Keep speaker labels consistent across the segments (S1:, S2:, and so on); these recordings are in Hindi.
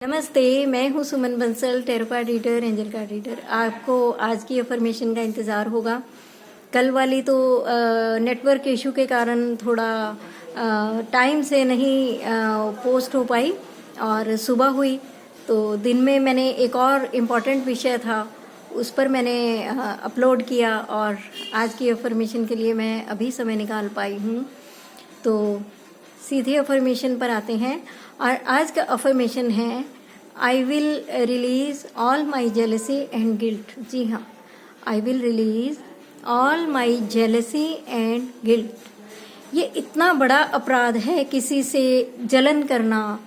S1: नमस्ते, मैं हूँ Suman Bansal, tarot card reader, angel card reader. आपको आज की अफर्मेशन का इंतज़ार होगा। कल वाली तो नेटवर्क इशू के कारण थोड़ा टाइम से नहीं पोस्ट हो पाई और सुबह हुई, तो दिन में मैंने एक और इम्पॉर्टेंट विषय था उस पर मैंने अपलोड किया और आज की अफर्मेशन के लिए मैं अभी समय निकाल पाई हूँ। तो सीधे अफर्मेशन पर आते हैं और आज का अफर्मेशन है I will release all my jealousy and guilt. जी हाँ, I will release all my jealousy and guilt. ये इतना बड़ा अपराध है किसी से जलन करना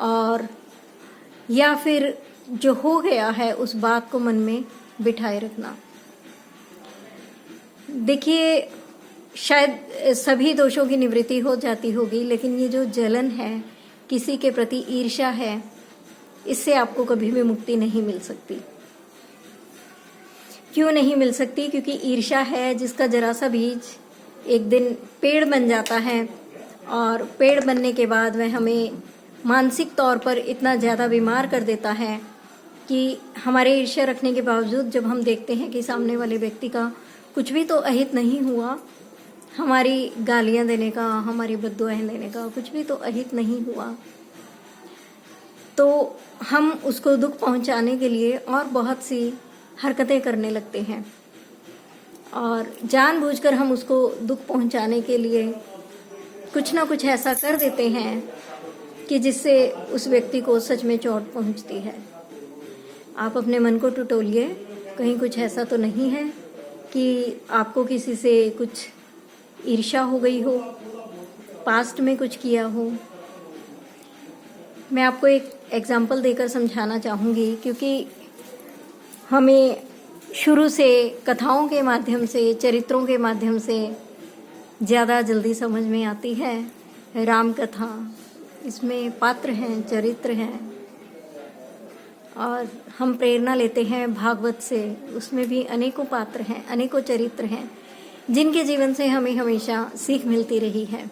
S1: और या फिर जो हो गया है उस बात को मन में बिठाए रखना। देखिए, शायद सभी दोषों की निवृत्ति हो जाती होगी, लेकिन ये जो जलन है, किसी के प्रति ईर्ष्या है, इससे आपको कभी भी मुक्ति नहीं मिल सकती। क्यों नहीं मिल सकती? क्योंकि ईर्ष्या है जिसका जरा सा बीज एक दिन पेड़ बन जाता है और पेड़ बनने के बाद वह हमें मानसिक तौर पर इतना ज़्यादा बीमार कर देता है कि हमारे ईर्ष्या रखने के बावजूद जब हम देखते हैं कि सामने वाले व्यक्ति का कुछ भी तो अहित नहीं हुआ, हमारी गालियां देने का, हमारी बद्दुआएं देने का कुछ भी तो अहित नहीं हुआ, तो हम उसको दुख पहुंचाने के लिए और बहुत सी हरकतें करने लगते हैं और जानबूझकर हम उसको दुख पहुंचाने के लिए कुछ ना कुछ ऐसा कर देते हैं कि जिससे उस व्यक्ति को सच में चोट पहुंचती है। आप अपने मन को टटोलिए, कहीं कुछ ऐसा तो नहीं है कि आपको किसी से कुछ ईर्ष्या हो गई हो, पास्ट में कुछ किया हो। मैं आपको एक एग्जाम्पल देकर समझाना चाहूँगी, क्योंकि हमें शुरू से कथाओं के माध्यम से, चरित्रों के माध्यम से ज़्यादा जल्दी समझ में आती है राम कथा। इसमें पात्र हैं, चरित्र हैं और हम प्रेरणा लेते हैं भागवत से। उसमें भी अनेकों पात्र हैं, अनेकों चरित्र हैं जिनके जीवन से हमें हमेशा सीख मिलती रही है।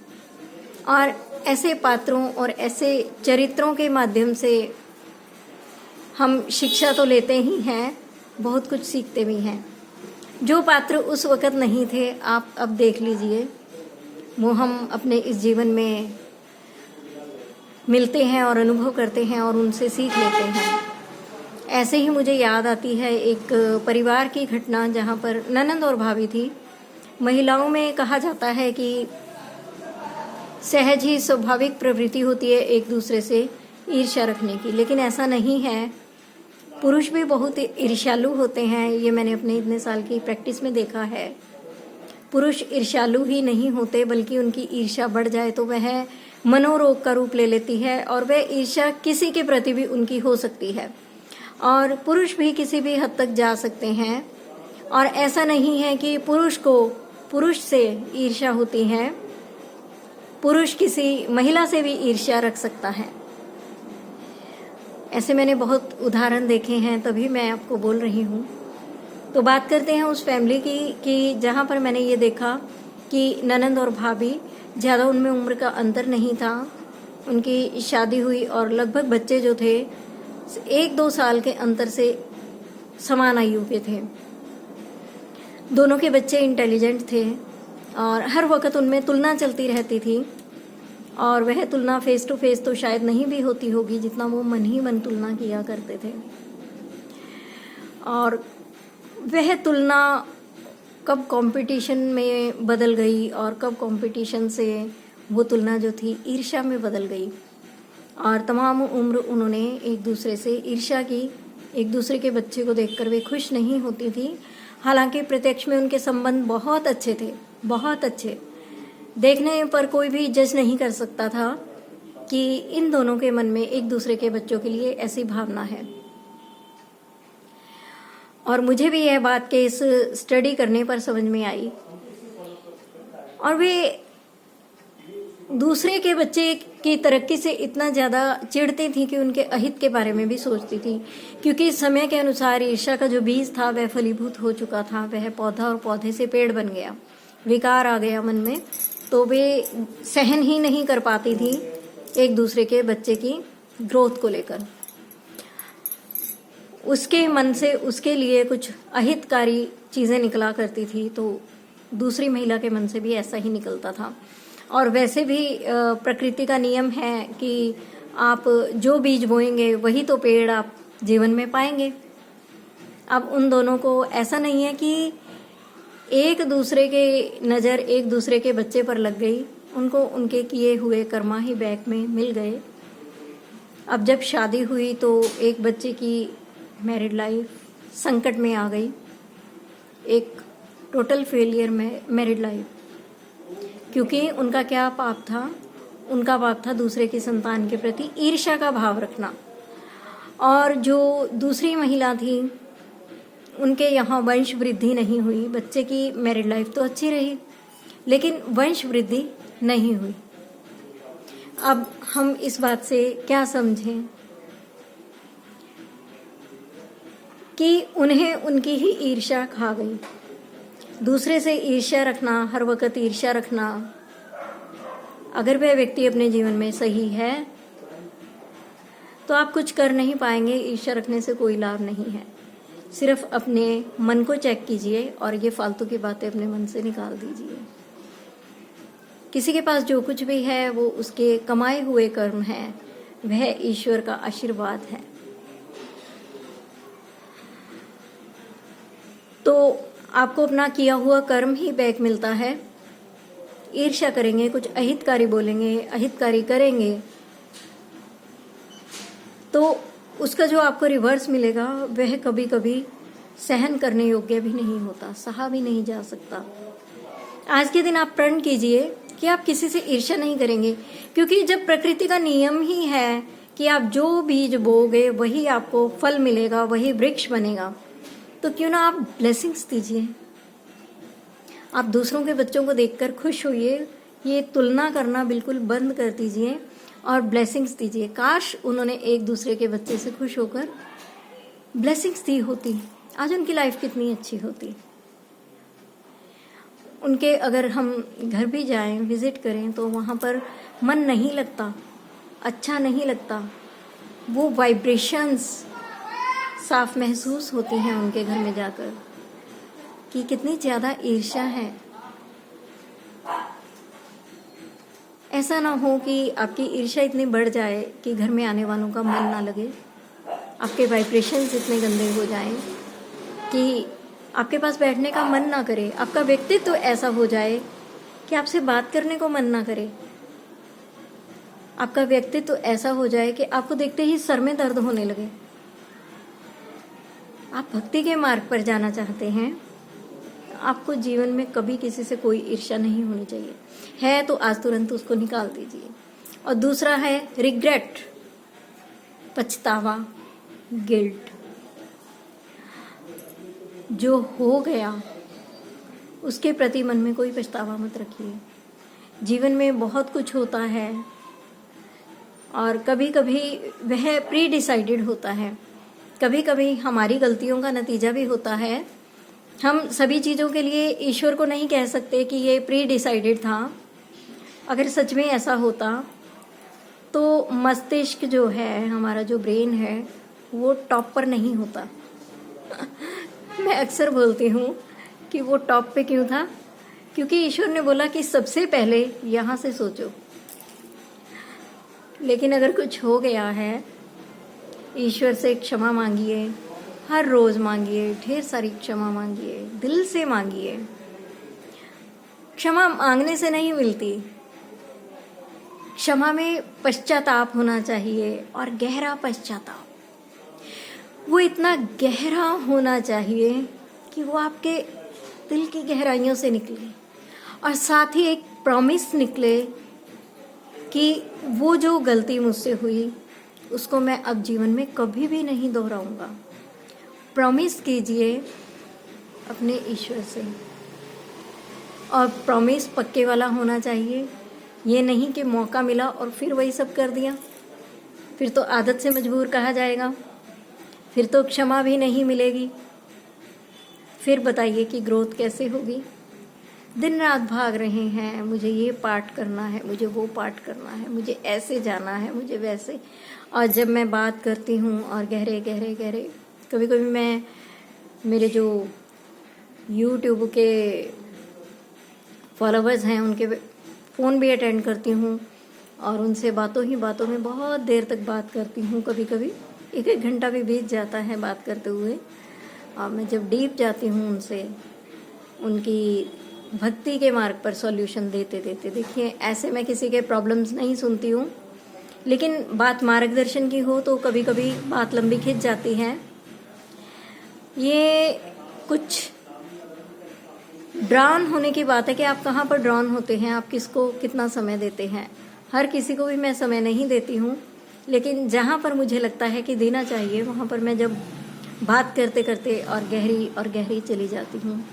S1: और ऐसे पात्रों और ऐसे चरित्रों के माध्यम से हम शिक्षा तो लेते ही हैं, बहुत कुछ सीखते भी हैं। जो पात्र उस वक़्त नहीं थे, आप अब देख लीजिए, वो हम अपने इस जीवन में मिलते हैं और अनुभव करते हैं और उनसे सीख लेते हैं। ऐसे ही मुझे याद आती है एक परिवार की घटना जहाँ पर ननंद और भाभी थी। महिलाओं में कहा जाता है कि सहज ही स्वाभाविक प्रवृत्ति होती है एक दूसरे से ईर्ष्या रखने की, लेकिन ऐसा नहीं है। पुरुष भी बहुत ईर्ष्यालु होते हैं, ये मैंने अपने इतने साल की प्रैक्टिस में देखा है। पुरुष ईर्ष्यालु ही नहीं होते, बल्कि उनकी ईर्ष्या बढ़ जाए तो वह मनोरोग का रूप ले लेती है और वह ईर्ष्या किसी के प्रति भी उनकी हो सकती है। और पुरुष भी किसी भी हद तक जा सकते हैं और ऐसा नहीं है कि पुरुष को पुरुष से ईर्ष्या होती है, पुरुष किसी महिला से भी ईर्ष्या रख सकता है। ऐसे मैंने बहुत उदाहरण देखे हैं, तभी मैं आपको बोल रही हूँ। तो बात करते हैं उस फैमिली की कि जहाँ पर मैंने ये देखा कि ननंद और भाभी, ज़्यादा उनमें उम्र का अंतर नहीं था। उनकी शादी हुई और लगभग बच्चे जो थे 1-2 साल के अंतर से समान आयु के थे। दोनों के बच्चे इंटेलिजेंट थे और हर वक्त उनमें तुलना चलती रहती थी और वह तुलना फेस टू फेस तो शायद नहीं भी होती होगी, जितना वो मन ही मन तुलना किया करते थे। और वह तुलना कब कंपटीशन में बदल गई और कब कंपटीशन से वो तुलना जो थी ईर्ष्या में बदल गई और तमाम उम्र उन्होंने एक दूसरे से ईर्ष्या की। एक दूसरे के बच्चे को देखकर वे खुश नहीं होती थी। हालांकि प्रत्यक्ष में उनके संबंध बहुत अच्छे थे, बहुत अच्छे। देखने पर कोई भी जज नहीं कर सकता था कि इन दोनों के मन में एक दूसरे के बच्चों के लिए ऐसी भावना है। और मुझे भी यह बात के इस स्टडी करने पर समझ में आई। और वे दूसरे के बच्चे की तरक्की से इतना ज़्यादा चिढ़ती थी कि उनके अहित के बारे में भी सोचती थी, क्योंकि समय के अनुसार ईर्ष्या का जो बीज था वह फलीभूत हो चुका था। वह पौधा और पौधे से पेड़ बन गया, विकार आ गया मन में, तो वे सहन ही नहीं कर पाती थी एक दूसरे के बच्चे की ग्रोथ को लेकर। उसके मन से उसके लिए कुछ अहितकारी चीज़ें निकला करती थी, तो दूसरी महिला के मन से भी ऐसा ही निकलता था। और वैसे भी प्रकृति का नियम है कि आप जो बीज बोएंगे वही तो पेड़ आप जीवन में पाएंगे। अब उन दोनों को ऐसा नहीं है कि एक दूसरे के नज़र एक दूसरे के बच्चे पर लग गई, उनको उनके किए हुए कर्मा ही बैक में मिल गए। अब जब शादी हुई तो एक बच्चे की मैरिड लाइफ संकट में आ गई, एक टोटल फेलियर में मैरिड लाइफ, क्योंकि उनका क्या पाप था? उनका पाप था दूसरे की संतान के प्रति ईर्ष्या का भाव रखना। और जो दूसरी महिला थी उनके यहाँ वंश वृद्धि नहीं हुई। बच्चे की मैरिड लाइफ तो अच्छी रही लेकिन वंश वृद्धि नहीं हुई। अब हम इस बात से क्या समझें कि उन्हें उनकी ही ईर्ष्या खा गई। दूसरे से ईर्ष्या रखना, हर वक्त ईर्ष्या रखना, अगर वह व्यक्ति अपने जीवन में सही है तो आप कुछ कर नहीं पाएंगे। ईर्ष्या रखने से कोई लाभ नहीं है। सिर्फ अपने मन को चेक कीजिए और ये फालतू की बातें अपने मन से निकाल दीजिए। किसी के पास जो कुछ भी है वो उसके कमाए हुए कर्म है, वह ईश्वर का आशीर्वाद है। तो आपको अपना किया हुआ कर्म ही बैक मिलता है। ईर्ष्या करेंगे, कुछ अहितकारी बोलेंगे, अहितकारी करेंगे तो उसका जो आपको रिवर्स मिलेगा वह कभी कभी सहन करने योग्य भी नहीं होता, सहा भी नहीं जा सकता। आज के दिन आप प्रण कीजिए कि आप किसी से ईर्ष्या नहीं करेंगे, क्योंकि जब प्रकृति का नियम ही है कि आप जो बीज बोगे वही आपको फल मिलेगा, वही वृक्ष बनेगा, तो क्यों ना आप ब्लेसिंग्स दीजिए। आप दूसरों के बच्चों को देखकर खुश होइए, ये तुलना करना बिल्कुल बंद कर दीजिए और ब्लेसिंग्स दीजिए। काश उन्होंने एक दूसरे के बच्चे से खुश होकर ब्लेसिंग्स दी होती, आज उनकी लाइफ कितनी अच्छी होती। उनके अगर हम घर भी जाएं, विजिट करें तो वहाँ पर मन नहीं लगता, अच्छा नहीं लगता। वो वाइब्रेशंस साफ महसूस होती हैं उनके घर में जाकर कि कितनी ज़्यादा ईर्ष्या है। ऐसा ना हो कि आपकी ईर्ष्या इतनी बढ़ जाए कि घर में आने वालों का मन ना लगे, आपके वाइब्रेशंस इतने गंदे हो जाएं कि आपके पास बैठने का मन ना करे, आपका व्यक्तित्व तो ऐसा हो जाए कि आपसे बात करने को मन ना करे, आपका व्यक्तित्व तो ऐसा हो जाए कि आपको देखते ही सर में दर्द होने लगे। आप भक्ति के मार्ग पर जाना चाहते हैं, आपको जीवन में कभी किसी से कोई ईर्ष्या नहीं होनी चाहिए। है तो आज तुरंत उसको निकाल दीजिए। और दूसरा है रिग्रेट, पछतावा, गिल्ट। जो हो गया उसके प्रति मन में कोई पछतावा मत रखिए। जीवन में बहुत कुछ होता है और कभी कभी वह प्री डिसाइडेड होता है, कभी कभी हमारी गलतियों का नतीजा भी होता है। हम सभी चीज़ों के लिए ईश्वर को नहीं कह सकते कि ये प्री डिसाइडेड था। अगर सच में ऐसा होता तो मस्तिष्क जो है, हमारा जो ब्रेन है, वो टॉप पर नहीं होता। मैं अक्सर बोलती हूँ कि वो टॉप पे क्यों था, क्योंकि ईश्वर ने बोला कि सबसे पहले यहाँ से सोचो। लेकिन अगर कुछ हो गया है, ईश्वर से क्षमा मांगिए, हर रोज मांगिए, ढेर सारी क्षमा मांगिए, दिल से मांगिए। क्षमा मांगने से नहीं मिलती, क्षमा में पश्चाताप होना चाहिए, और गहरा पश्चाताप। वो इतना गहरा होना चाहिए कि वो आपके दिल की गहराइयों से निकले, और साथ ही एक प्रॉमिस निकले कि वो जो गलती मुझसे हुई उसको मैं अब जीवन में कभी भी नहीं दोहराऊंगा। प्रॉमिस कीजिए अपने ईश्वर से, और प्रॉमिस पक्के वाला होना चाहिए। ये नहीं कि मौका मिला और फिर वही सब कर दिया, फिर तो आदत से मजबूर कहा जाएगा, फिर तो क्षमा भी नहीं मिलेगी। फिर बताइए कि ग्रोथ कैसे होगी। दिन रात भाग रहे हैं, मुझे ये पार्ट करना है, मुझे वो पार्ट करना है, मुझे ऐसे जाना है, मुझे वैसे। और जब मैं बात करती हूँ और गहरे गहरे गहरे कभी कभी मैं मेरे जो YouTube के फॉलोवर्स हैं उनके फ़ोन भी अटेंड करती हूँ और उनसे बातों ही बातों में बहुत देर तक बात करती हूँ। कभी कभी 1-1 घंटा भी बीत जाता है बात करते हुए। और मैं जब डीप जाती हूँ उनसे, उनकी भक्ति के मार्ग पर सॉल्यूशन देते देते, देखिए ऐसे मैं किसी के प्रॉब्लम्स नहीं सुनती हूँ, लेकिन बात मार्गदर्शन की हो तो कभी कभी बात लंबी खिंच जाती है। ये कुछ ड्रॉन होने की बात है कि आप कहाँ पर ड्रॉन होते हैं, आप किसको कितना समय देते हैं। हर किसी को भी मैं समय नहीं देती हूँ, लेकिन जहाँ पर मुझे लगता है कि देना चाहिए वहाँ पर मैं जब बात करते करते और गहरी चली जाती हूँ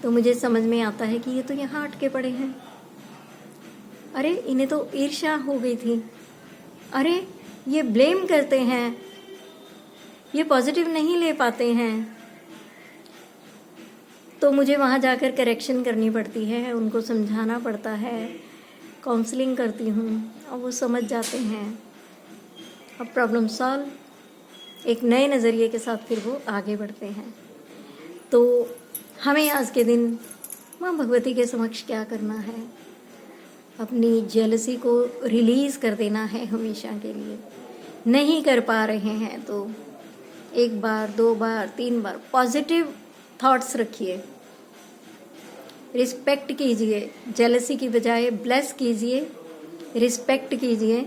S1: तो मुझे समझ में आता है कि ये तो यहाँ अटके पड़े हैं, अरे इन्हें तो ईर्ष्या हो गई थी, अरे ये ब्लेम करते हैं, ये पॉजिटिव नहीं ले पाते हैं। तो मुझे वहाँ जाकर करेक्शन करनी पड़ती है, उनको समझाना पड़ता है, काउंसलिंग करती हूँ और वो समझ जाते हैं। अब प्रॉब्लम सॉल्व, एक नए नज़रिए के साथ फिर वो आगे बढ़ते हैं। तो हमें आज के दिन माँ भगवती के समक्ष क्या करना है, अपनी जेलसी को रिलीज़ कर देना है हमेशा के लिए। नहीं कर पा रहे हैं तो 1 बार 2 बार 3 बार पॉजिटिव थॉट्स रखिए, रिस्पेक्ट कीजिए, जेलसी की बजाय ब्लेस कीजिए, रिस्पेक्ट कीजिए,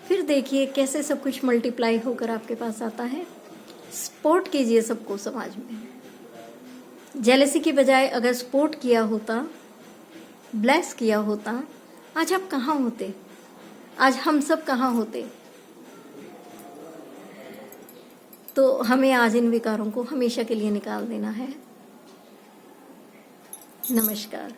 S1: फिर देखिए कैसे सब कुछ मल्टीप्लाई होकर आपके पास आता है। सपोर्ट कीजिए सबको समाज में। जेलसी की बजाय अगर सपोर्ट किया होता, ब्लेस किया होता, आज आप कहाँ होते, आज हम सब कहाँ होते। तो हमें आज इन विकारों को हमेशा के लिए निकाल देना है। नमस्कार।